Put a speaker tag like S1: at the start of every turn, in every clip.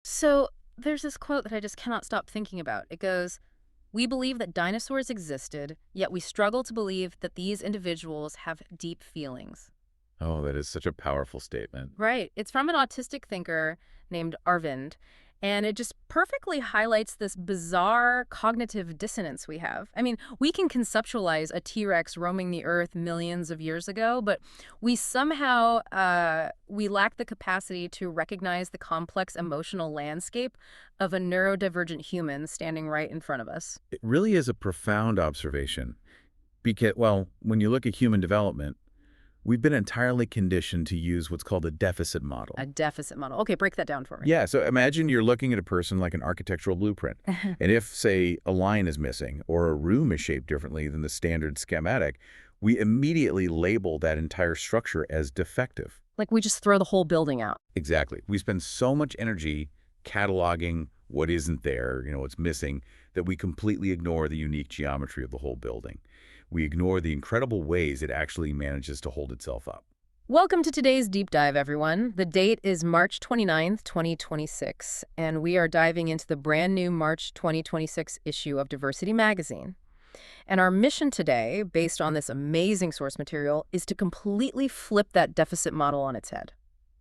S1: So there's this quote that I just cannot stop thinking about. It goes, "We believe that dinosaurs existed, yet we struggle to believe that these individuals have deep feelings."
S2: Oh, that is such a powerful statement.
S1: Right. It's from an autistic thinker named Arvind. And it just perfectly highlights this bizarre cognitive dissonance we have. I mean, we can conceptualize a T-Rex roaming the earth millions of years ago, but we somehow we lack the capacity to recognize the complex emotional landscape of a neurodivergent human standing right in front of us.
S2: It really is a profound observation. Because, well, when you look at human development, we've been entirely conditioned to use what's called a deficit model.
S1: A deficit model. Okay, break that down for me.
S2: Yeah, so imagine you're looking at a person like an architectural blueprint. And if, say, a line is missing or a room is shaped differently than the standard schematic, we immediately label that entire structure as defective.
S1: Like we just throw the whole building out.
S2: Exactly. We spend so much energy cataloging what isn't there, what's missing, that we completely ignore the unique geometry of the whole building. We ignore the incredible ways it actually manages to hold itself up.
S1: Welcome to today's deep dive, everyone. The date is March 29th, 2026, and we are diving into the brand new March 2026 issue of Diversity Magazine. And our mission today, based on this amazing source material, is to completely flip that deficit model on its head.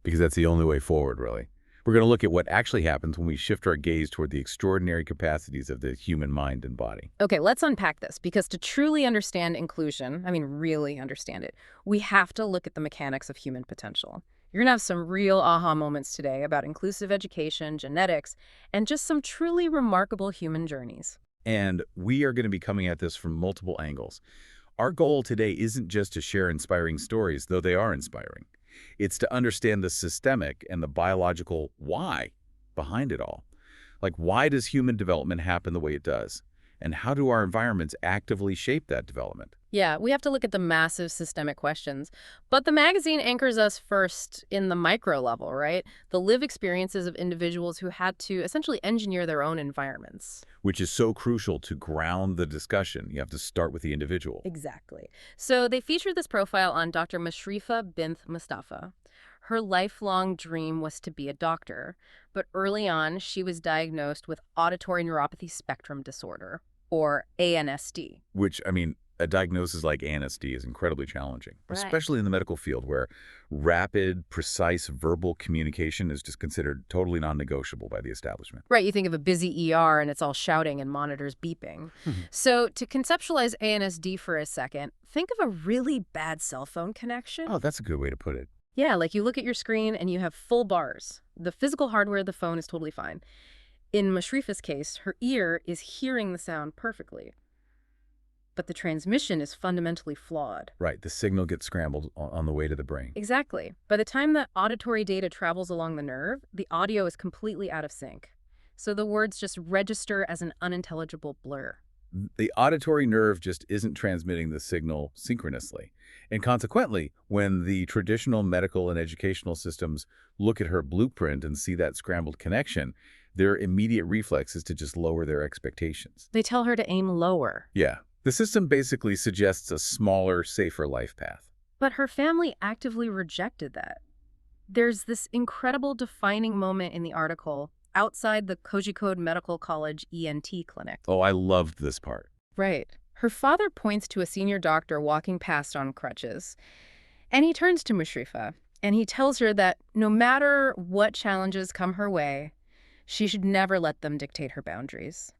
S2: Because that's the only way forward, really. We're going to look at what actually happens when we shift our gaze toward the extraordinary capacities of the human mind and body.
S1: Okay, let's unpack this, because to truly understand inclusion, I mean really understand it, we have to look at the mechanics of human potential. You're going to have some real aha moments today about inclusive education, genetics, and just some truly remarkable human journeys.
S2: And we are going to be coming at this from multiple angles. Our goal today isn't just to share inspiring stories, though they are inspiring. It's to understand the systemic and the biological why behind it all. Like, why does human development happen the way it does? And how do our environments actively shape that development?
S1: Yeah, we have to look at the massive systemic questions. But the magazine anchors us first in the micro level, right? The lived experiences of individuals who had to essentially engineer their own environments.
S2: Which is so crucial to ground the discussion. You have to start with the individual.
S1: Exactly. So they featured this profile on Dr. Mashrifa Bint Mustafa. Her lifelong dream was to be a doctor, but early on she was diagnosed with auditory neuropathy spectrum disorder, or ANSD.
S2: Which, I mean, a diagnosis like ANSD is incredibly challenging,
S1: Right.
S2: especially in the medical field where rapid, precise verbal communication is just considered totally non-negotiable by the establishment.
S1: Right, you think of a busy ER and it's all shouting and monitors beeping. So to conceptualize ANSD for a second, think of a really bad cell phone connection.
S2: Oh, that's a good way to put it.
S1: Yeah, like you look at your screen and you have full bars. The physical hardware of the phone is totally fine. In Mashrifa's case, her ear is hearing the sound perfectly, but the transmission is fundamentally flawed.
S2: Right, the signal gets scrambled on the way to the brain.
S1: Exactly. By the time the auditory data travels along the nerve, the audio is completely out of sync. So the words just register as an unintelligible blur.
S2: The auditory nerve just isn't transmitting the signal synchronously. And consequently, when the traditional medical and educational systems look at her blueprint and see that scrambled connection, their immediate reflex is to just lower their expectations.
S1: They tell her to aim lower.
S2: Yeah, the system basically suggests a smaller, safer life path.
S1: But her family actively rejected that. There's this incredible defining moment in the article outside the Kozhikode Medical College ENT clinic.
S2: Oh, I loved this part.
S1: Right. Her father points to a senior doctor walking past on crutches, and he turns to Mushrifa, and he tells her that no matter what challenges come her way, she should never let them dictate her boundaries.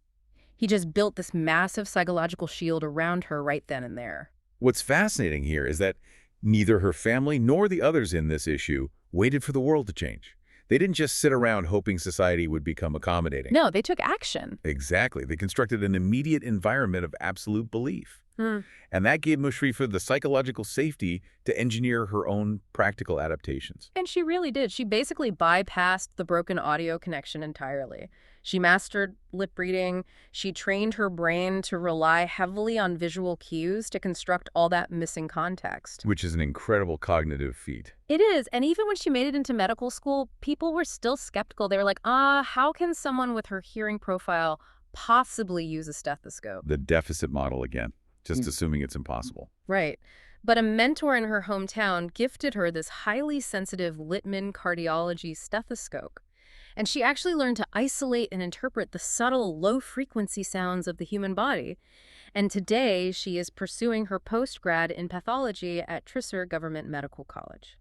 S1: He just built this massive psychological shield around her right then and there.
S2: What's fascinating here is that neither her family nor the others in this issue waited for the world to change. They didn't just sit around hoping society would become accommodating.
S1: No, they took action.
S2: Exactly. They constructed an immediate environment of absolute belief.
S1: Hmm.
S2: And that gave Mushrifa the psychological safety to engineer her own practical adaptations.
S1: And she really did. She basically bypassed the broken audio connection entirely. She mastered lip reading. She trained her brain to rely heavily on visual cues to construct all that missing context.
S2: Which is an incredible cognitive feat.
S1: It is. And even when she made it into medical school, people were still skeptical. They were like, how can someone with her hearing profile possibly use a stethoscope?
S2: The deficit model again, just assuming it's impossible.
S1: Right. But a mentor in her hometown gifted her this highly sensitive Littman cardiology stethoscope. And she actually learned to isolate and interpret the subtle, low-frequency sounds of the human body. And today, she is pursuing her postgrad in pathology at Trisser Government Medical College.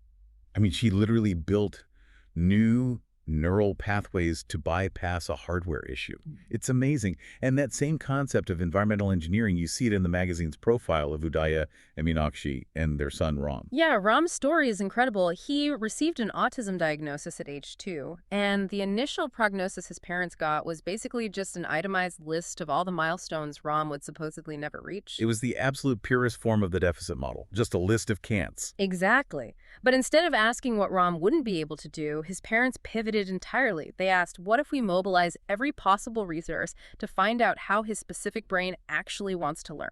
S2: I mean, she literally built new neural pathways to bypass a hardware issue. It's amazing. And that same concept of environmental engineering, you see it in the magazine's profile of Udaya and Meenakshi and their son, Ram.
S1: Yeah, Ram's story is incredible. He received an autism diagnosis at age 2, and the initial prognosis his parents got was basically just an itemized list of all the milestones Ram would supposedly never reach.
S2: It was the absolute purest form of the deficit model, just a list of can'ts.
S1: Exactly. But instead of asking what Ram wouldn't be able to do, his parents pivoted entirely. They asked, what if we mobilize every possible resource to find out how his specific brain actually wants to learn?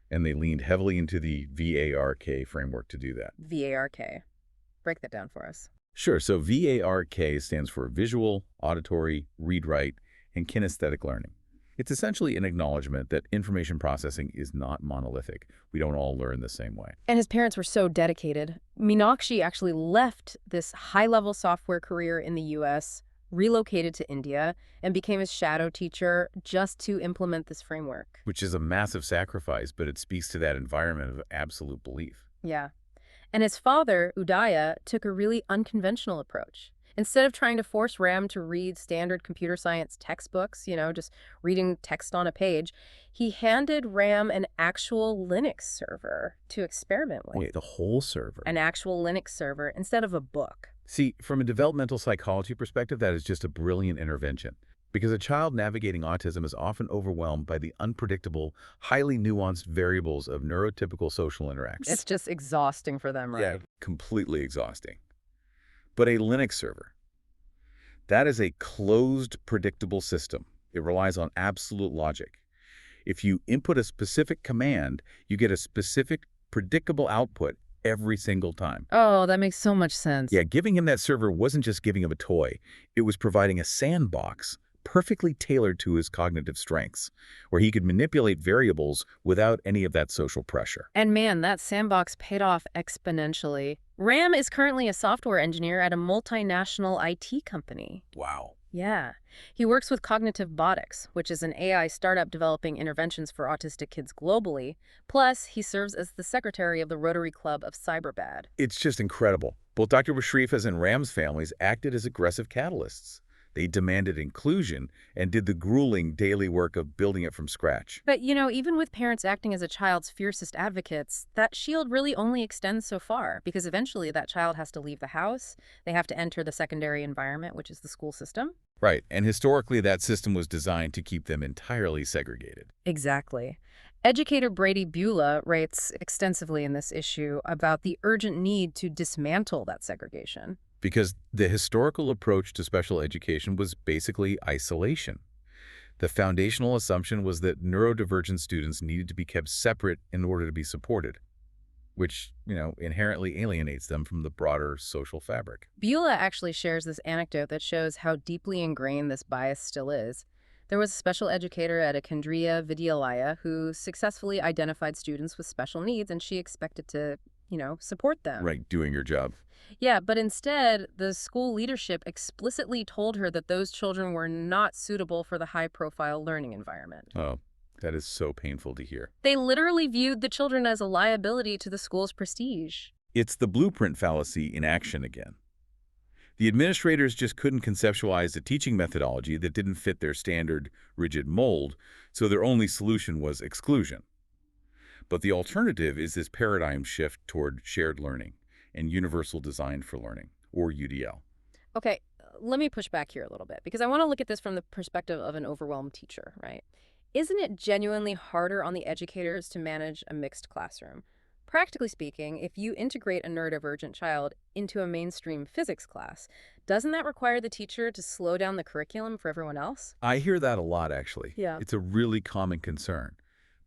S2: And they leaned heavily into the VARK framework to do that.
S1: VARK. Break that down for us.
S2: Sure, so VARK stands for visual, auditory, read-write, and kinesthetic learning. It's essentially an acknowledgement that information processing is not monolithic. We don't all learn the same way.
S1: And his parents were so dedicated. Meenakshi actually left this high-level software career in the U.S., relocated to India, and became his shadow teacher just to implement this framework.
S2: Which is a massive sacrifice, but it speaks to that environment of absolute belief.
S1: Yeah. And his father, Udaya, took a really unconventional approach. Instead of trying to force Ram to read standard computer science textbooks, just reading text on a page, he handed Ram an actual Linux server to experiment with.
S2: Wait, the whole server?
S1: An actual Linux server instead of a book.
S2: See, from a developmental psychology perspective, that is just a brilliant intervention. Because a child navigating autism is often overwhelmed by the unpredictable, highly nuanced variables of neurotypical social interactions.
S1: It's just exhausting for them, right?
S2: Yeah, completely exhausting. But a Linux server, that is a closed, predictable system. It relies on absolute logic. If you input a specific command, you get a specific, predictable output every single time.
S1: Oh, that makes so much sense.
S2: Yeah, giving him that server wasn't just giving him a toy. It was providing a sandbox perfectly tailored to his cognitive strengths, where he could manipulate variables without any of that social pressure.
S1: And man, that sandbox paid off exponentially. Ram is currently a software engineer at a multinational IT company.
S2: Wow.
S1: Yeah. He works with Cognitive Botics, which is an AI startup developing interventions for autistic kids globally. Plus, he serves as the secretary of the Rotary Club of Cyberbad.
S2: It's just incredible. Both Dr. Bashrifas and Ram's families acted as aggressive catalysts. They demanded inclusion and did the grueling daily work of building it from scratch.
S1: But, even with parents acting as a child's fiercest advocates, that shield really only extends so far, because eventually that child has to leave the house. They have to enter the secondary environment, which is the school system.
S2: Right, and historically that system was designed to keep them entirely segregated.
S1: Exactly. Educator Brady Beulah writes extensively in this issue about the urgent need to dismantle that segregation.
S2: Because the historical approach to special education was basically isolation. The foundational assumption was that neurodivergent students needed to be kept separate in order to be supported, which, inherently alienates them from the broader social fabric.
S1: Beulah actually shares this anecdote that shows how deeply ingrained this bias still is. There was a special educator at a Kendriya Vidyalaya who successfully identified students with special needs, and she expected to, support them.
S2: Right, doing your job.
S1: Yeah, but instead, the school leadership explicitly told her that those children were not suitable for the high-profile learning environment.
S2: Oh, that is so painful to hear.
S1: They literally viewed the children as a liability to the school's prestige.
S2: It's the blueprint fallacy in action again. The administrators just couldn't conceptualize a teaching methodology that didn't fit their standard, rigid mold, so their only solution was exclusion. But the alternative is this paradigm shift toward shared learning and universal design for learning, or UDL.
S1: Okay, let me push back here a little bit, because I want to look at this from the perspective of an overwhelmed teacher, right? Isn't it genuinely harder on the educators to manage a mixed classroom? Practically speaking, if you integrate a neurodivergent child into a mainstream physics class, doesn't that require the teacher to slow down the curriculum for everyone else?
S2: I hear that a lot, actually.
S1: Yeah.
S2: It's a really common concern.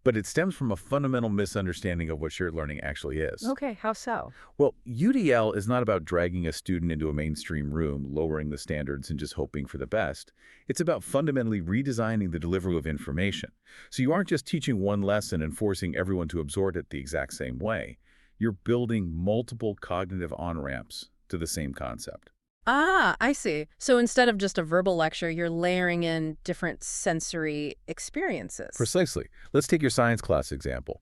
S2: But it stems from a fundamental misunderstanding of what shared learning actually is.
S1: Okay, how so?
S2: Well, UDL is not about dragging a student into a mainstream room, lowering the standards, and just hoping for the best. It's about fundamentally redesigning the delivery of information. So you aren't just teaching one lesson and forcing everyone to absorb it the exact same way. You're building multiple cognitive on-ramps to the same concept.
S1: Ah, I see. So instead of just a verbal lecture, you're layering in different sensory experiences.
S2: Precisely. Let's take your science class example.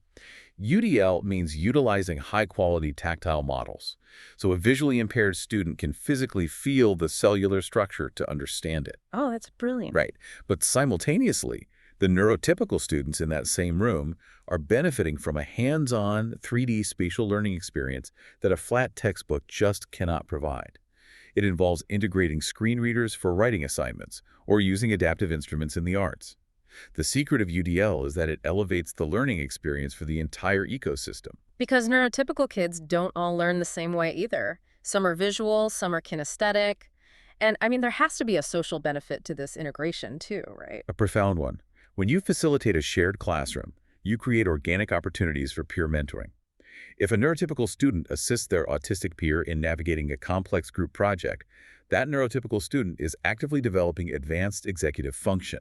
S2: UDL means utilizing high-quality tactile models. So a visually impaired student can physically feel the cellular structure to understand it.
S1: Oh, that's brilliant.
S2: Right. But simultaneously, the neurotypical students in that same room are benefiting from a hands-on 3D spatial learning experience that a flat textbook just cannot provide. It involves integrating screen readers for writing assignments or using adaptive instruments in the arts. The secret of UDL is that it elevates the learning experience for the entire ecosystem.
S1: Because neurotypical kids don't all learn the same way either. Some are visual, some are kinesthetic. And I mean, there has to be a social benefit to this integration too, right?
S2: A profound one. When you facilitate a shared classroom, you create organic opportunities for peer mentoring. If a neurotypical student assists their autistic peer in navigating a complex group project, that neurotypical student is actively developing advanced executive function.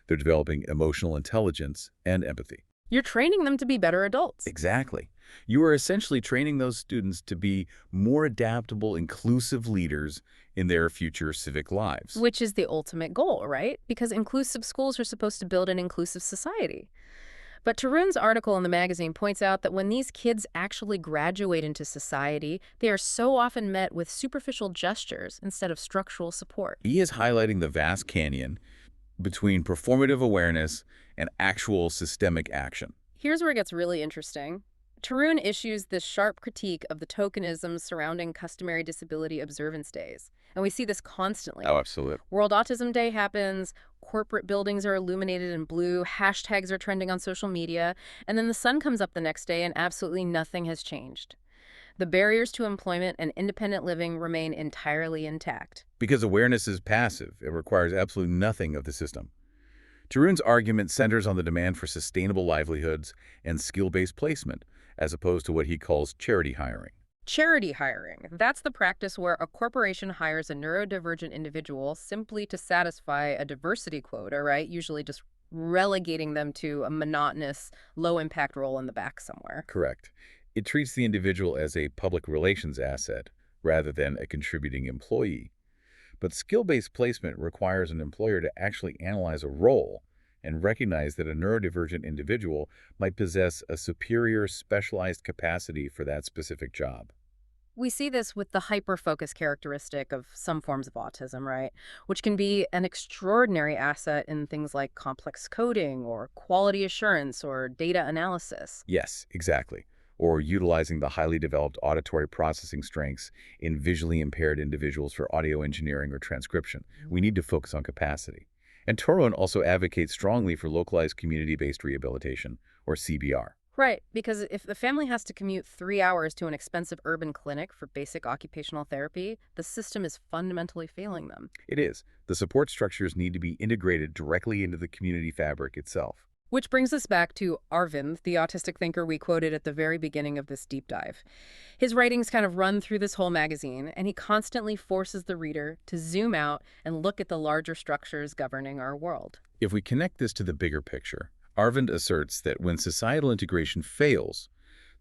S2: They're developing emotional intelligence and empathy.
S1: You're training them to be better adults,
S2: Exactly. You are essentially training those students to be more adaptable, inclusive leaders in their future civic lives.
S1: which is the ultimate goal, right? Because inclusive schools are supposed to build an inclusive society. But Tarun's article in the magazine points out that when these kids actually graduate into society, they are so often met with superficial gestures instead of structural support.
S2: He is highlighting the vast canyon between performative awareness and actual systemic action.
S1: Here's where it gets really interesting. Tarun issues this sharp critique of the tokenism surrounding customary disability observance days. And we see this constantly.
S2: Oh, absolutely.
S1: World Autism Day happens, corporate buildings are illuminated in blue, hashtags are trending on social media, and then the sun comes up the next day and absolutely nothing has changed. The barriers to employment and independent living remain entirely intact.
S2: Because awareness is passive, it requires absolutely nothing of the system. Tarun's argument centers on the demand for sustainable livelihoods and skill-based placement, as opposed to what he calls charity hiring.
S1: Charity hiring. That's the practice where a corporation hires a neurodivergent individual simply to satisfy a diversity quota, right? Usually just relegating them to a monotonous, low-impact role in the back somewhere.
S2: Correct. It treats the individual as a public relations asset rather than a contributing employee. But skill-based placement requires an employer to actually analyze a role and recognize that a neurodivergent individual might possess a superior specialized capacity for that specific job.
S1: We see this with the hyper-focus characteristic of some forms of autism, right? Which can be an extraordinary asset in things like complex coding or quality assurance or data analysis.
S2: Yes, exactly. Or utilizing the highly developed auditory processing strengths in visually impaired individuals for audio engineering or transcription. We need to focus on capacity. And Torun also advocates strongly for localized community-based rehabilitation, or CBR.
S1: Right, because if the family has to commute 3 hours to an expensive urban clinic for basic occupational therapy, the system is fundamentally failing them.
S2: It is. The support structures need to be integrated directly into the community fabric itself.
S1: Which brings us back to Arvind, the autistic thinker we quoted at the very beginning of this deep dive. His writings kind of run through this whole magazine, and he constantly forces the reader to zoom out and look at the larger structures governing our world.
S2: If we connect this to the bigger picture, Arvind asserts that when societal integration fails,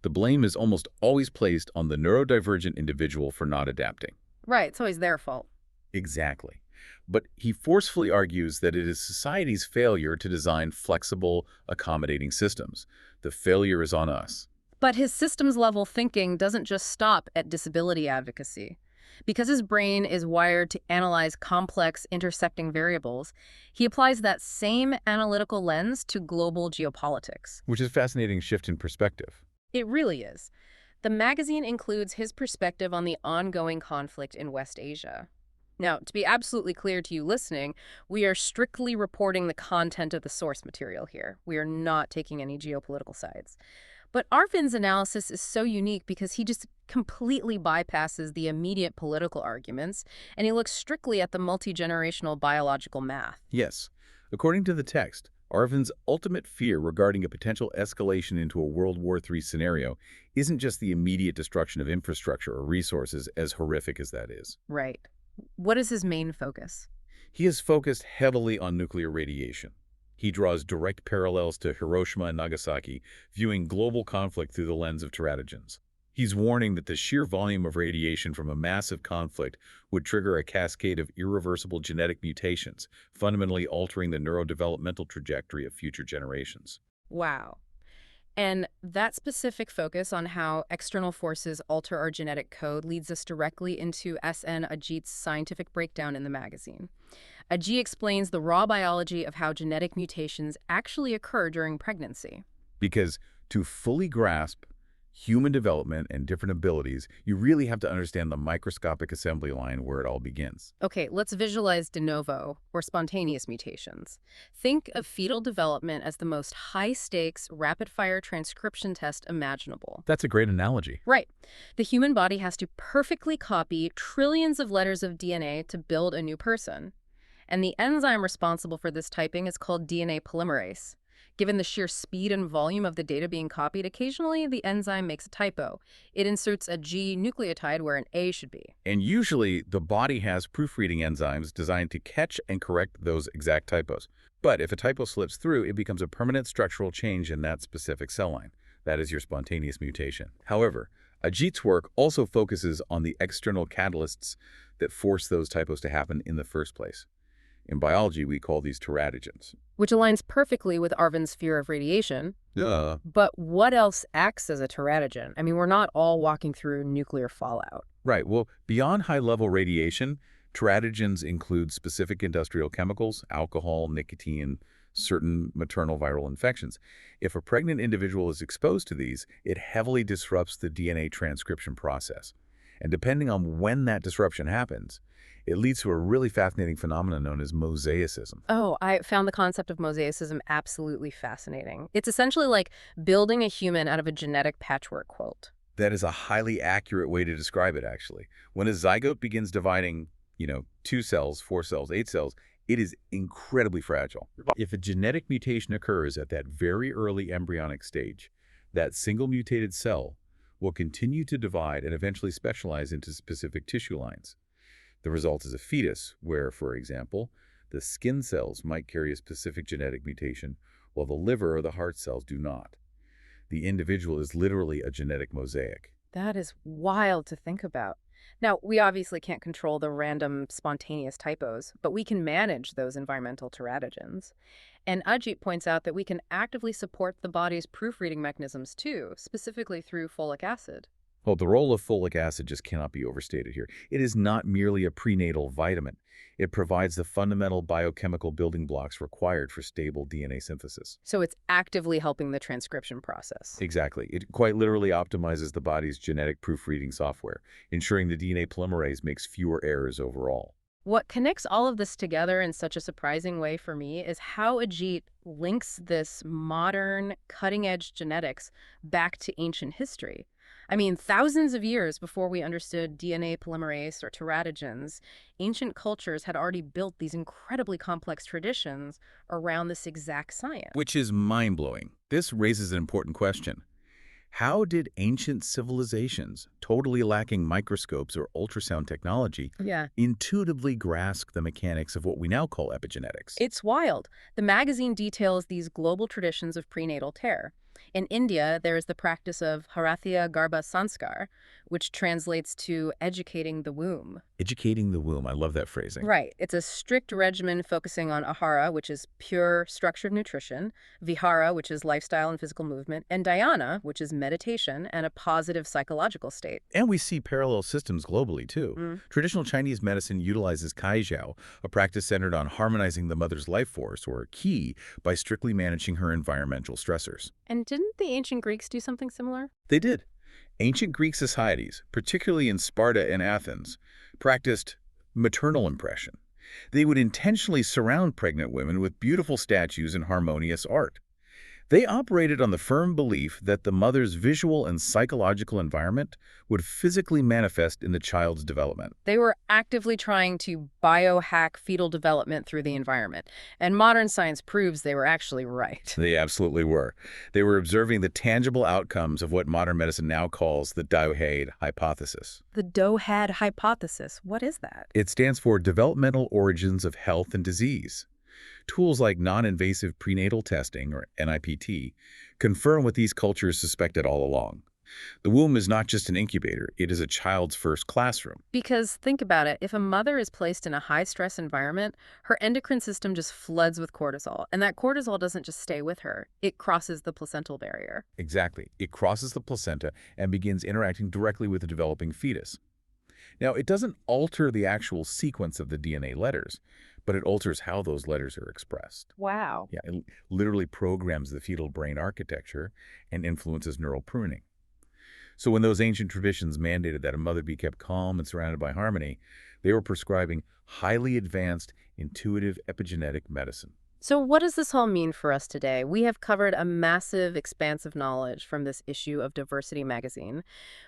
S2: the blame is almost always placed on the neurodivergent individual for not adapting.
S1: Right, it's always their fault.
S2: Exactly. But he forcefully argues that it is society's failure to design flexible, accommodating systems. The failure is on us.
S1: But his systems-level thinking doesn't just stop at disability advocacy. Because his brain is wired to analyze complex, intersecting variables, he applies that same analytical lens to global geopolitics.
S2: Which is a fascinating shift in perspective.
S1: It really is. The magazine includes his perspective on the ongoing conflict in West Asia. Now, to be absolutely clear to you listening, we are strictly reporting the content of the source material here. We are not taking any geopolitical sides. But Arvind's analysis is so unique because he just completely bypasses the immediate political arguments, and he looks strictly at the multi-generational biological math.
S2: Yes. According to the text, Arvind's ultimate fear regarding a potential escalation into a World War III scenario isn't just the immediate destruction of infrastructure or resources, as horrific as that is.
S1: Right. What is his main focus?
S2: He is focused heavily on nuclear radiation. He draws direct parallels to Hiroshima and Nagasaki, viewing global conflict through the lens of teratogens. He's warning that the sheer volume of radiation from a massive conflict would trigger a cascade of irreversible genetic mutations, fundamentally altering the neurodevelopmental trajectory of future generations.
S1: Wow. And that specific focus on how external forces alter our genetic code leads us directly into S.N. Ajit's scientific breakdown in the magazine. Ajit explains the raw biology of how genetic mutations actually occur during pregnancy.
S2: Because to fully grasp human development and different abilities, you really have to understand the microscopic assembly line where it all begins.
S1: Okay, let's visualize de novo, or spontaneous mutations. Think of fetal development as the most high-stakes, rapid-fire transcription test imaginable.
S2: That's a great analogy.
S1: Right. The human body has to perfectly copy trillions of letters of DNA to build a new person. And the enzyme responsible for this typing is called DNA polymerase. Given the sheer speed and volume of the data being copied, occasionally the enzyme makes a typo. It inserts a G nucleotide where an A should be.
S2: And usually, the body has proofreading enzymes designed to catch and correct those exact typos. But if a typo slips through, it becomes a permanent structural change in that specific cell line. That is your spontaneous mutation. However, Ajit's work also focuses on the external catalysts that force those typos to happen in the first place. In biology, we call these teratogens.
S1: Which aligns perfectly with Arvind's fear of radiation.
S2: Yeah.
S1: But what else acts as a teratogen? I mean, we're not all walking through nuclear fallout.
S2: Right. Well, beyond high-level radiation, teratogens include specific industrial chemicals, alcohol, nicotine, certain maternal viral infections. If a pregnant individual is exposed to these, it heavily disrupts the DNA transcription process. And depending on when that disruption happens, it leads to a really fascinating phenomenon known as mosaicism.
S1: Oh, I found the concept of mosaicism absolutely fascinating. It's essentially like building a human out of a genetic patchwork quilt.
S2: That is a highly accurate way to describe it, actually. When a zygote begins dividing, 2 cells, 4 cells, 8 cells, it is incredibly fragile. If a genetic mutation occurs at that very early embryonic stage, that single mutated cell will continue to divide and eventually specialize into specific tissue lines. The result is a fetus where, for example, the skin cells might carry a specific genetic mutation, while the liver or the heart cells do not. The individual is literally a genetic mosaic.
S1: That is wild to think about. Now, we obviously can't control the random spontaneous typos, but we can manage those environmental teratogens. And Ajit points out that we can actively support the body's proofreading mechanisms too, specifically through folic acid.
S2: Well, the role of folic acid just cannot be overstated here. It is not merely a prenatal vitamin. It provides the fundamental biochemical building blocks required for stable DNA synthesis.
S1: So it's actively helping the transcription process.
S2: Exactly. It quite literally optimizes the body's genetic proofreading software, ensuring the DNA polymerase makes fewer errors overall.
S1: What connects all of this together in such a surprising way for me is how Ajit links this modern, cutting-edge genetics back to ancient history. I mean, thousands of years before we understood DNA polymerase or teratogens, ancient cultures had already built these incredibly complex traditions around this exact science.
S2: Which is mind-blowing. This raises an important question. How did ancient civilizations, totally lacking microscopes or ultrasound technology,
S1: Yeah.
S2: intuitively grasp the mechanics of what we now call epigenetics?
S1: It's wild. The magazine details these global traditions of prenatal care. In India, there is the practice of Harathya Garbha Sanskar, which translates to educating the womb.
S2: Educating the womb. I love that phrasing.
S1: Right. It's a strict regimen focusing on ahara, which is pure structured nutrition, vihara, which is lifestyle and physical movement, and dhyana, which is meditation and a positive psychological state.
S2: And we see parallel systems globally, too. Traditional Chinese medicine utilizes Kaijiao, a practice centered on harmonizing the mother's life force, or qi, by strictly managing her environmental stressors.
S1: And didn't the ancient Greeks do something similar?
S2: They did. Ancient Greek societies, particularly in Sparta and Athens, practiced maternal impression. They would intentionally surround pregnant women with beautiful statues and harmonious art. They operated on the firm belief that the mother's visual and psychological environment would physically manifest in the child's development.
S1: They were actively trying to biohack fetal development through the environment, and modern science proves they were actually right.
S2: They absolutely were. They were observing the tangible outcomes of what modern medicine now calls the Dohade hypothesis.
S1: The Dohad hypothesis, what is that?
S2: It stands for Developmental Origins of Health and Disease. Tools like non-invasive prenatal testing, or NIPT, confirm what these cultures suspected all along. The womb is not just an incubator, it is a child's first classroom.
S1: Because think about it, if a mother is placed in a high-stress environment, her endocrine system just floods with cortisol, and that cortisol doesn't just stay with her. It crosses the placental barrier.
S2: Exactly. It crosses the placenta and begins interacting directly with the developing fetus. Now, it doesn't alter the actual sequence of the DNA letters, but it alters how those letters are expressed.
S1: Wow.
S2: Yeah, it literally programs the fetal brain architecture and influences neural pruning. So when those ancient traditions mandated that a mother be kept calm and surrounded by harmony, they were prescribing highly advanced, intuitive epigenetic medicine.
S1: So what does this all mean for us today? We have covered a massive expanse of knowledge from this issue of Diversity magazine.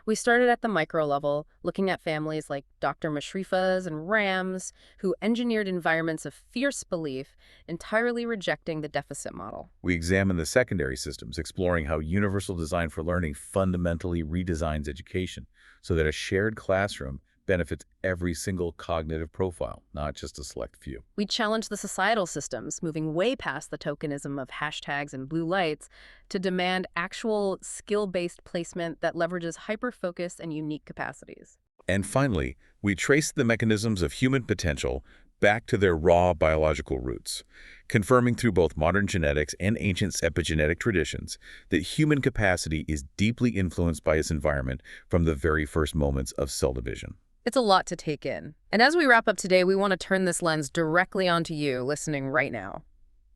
S1: We started at the micro level, looking at families like Dr. Mashrifas and Rams, who engineered environments of fierce belief, entirely rejecting the deficit model.
S2: We examine the secondary systems, exploring how universal design for learning fundamentally redesigns education so that a shared classroom benefits every single cognitive profile, not just a select few.
S1: We challenge the societal systems, moving way past the tokenism of hashtags and blue lights to demand actual skill-based placement that leverages hyper-focus and unique capacities.
S2: And finally, we trace the mechanisms of human potential back to their raw biological roots, confirming through both modern genetics and ancient epigenetic traditions that human capacity is deeply influenced by its environment from the very first moments of cell division.
S1: It's a lot to take in. And as we wrap up today, we want to turn this lens directly onto you listening right now.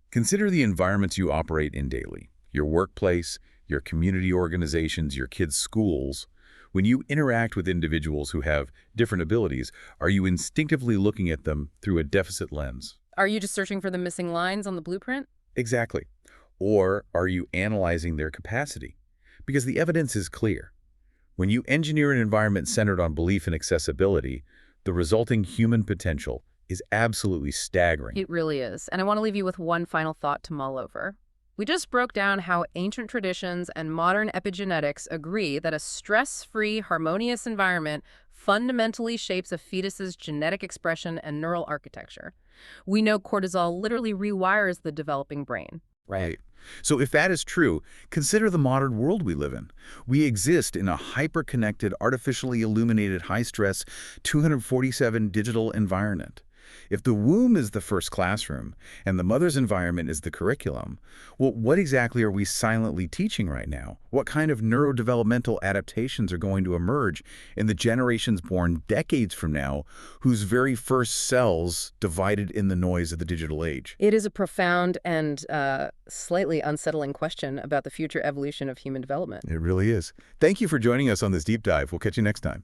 S2: Consider the environments you operate in daily, your workplace, your community organizations, your kids' schools. When you interact with individuals who have different abilities, are you instinctively looking at them through a deficit lens?
S1: Are you just searching for the missing lines on the blueprint?
S2: Exactly. Or are you analyzing their capacity? Because the evidence is clear. When you engineer an environment centered on belief and accessibility, the resulting human potential is absolutely staggering.
S1: It really is. And I want to leave you with one final thought to mull over. We just broke down how ancient traditions and modern epigenetics agree that a stress-free, harmonious environment fundamentally shapes a fetus's genetic expression and neural architecture. We know cortisol literally rewires the developing brain.
S2: Right. So if that is true, consider the modern world we live in. We exist in a hyper-connected, artificially illuminated, high-stress, 247 digital environment. If the womb is the first classroom and the mother's environment is the curriculum, well, what exactly are we silently teaching right now? What kind of neurodevelopmental adaptations are going to emerge in the generations born decades from now whose very first cells divided in the noise of the digital age?
S1: It is a profound and slightly unsettling question about the future evolution of human development.
S2: It really is. Thank you for joining us on this deep dive. We'll catch you next time.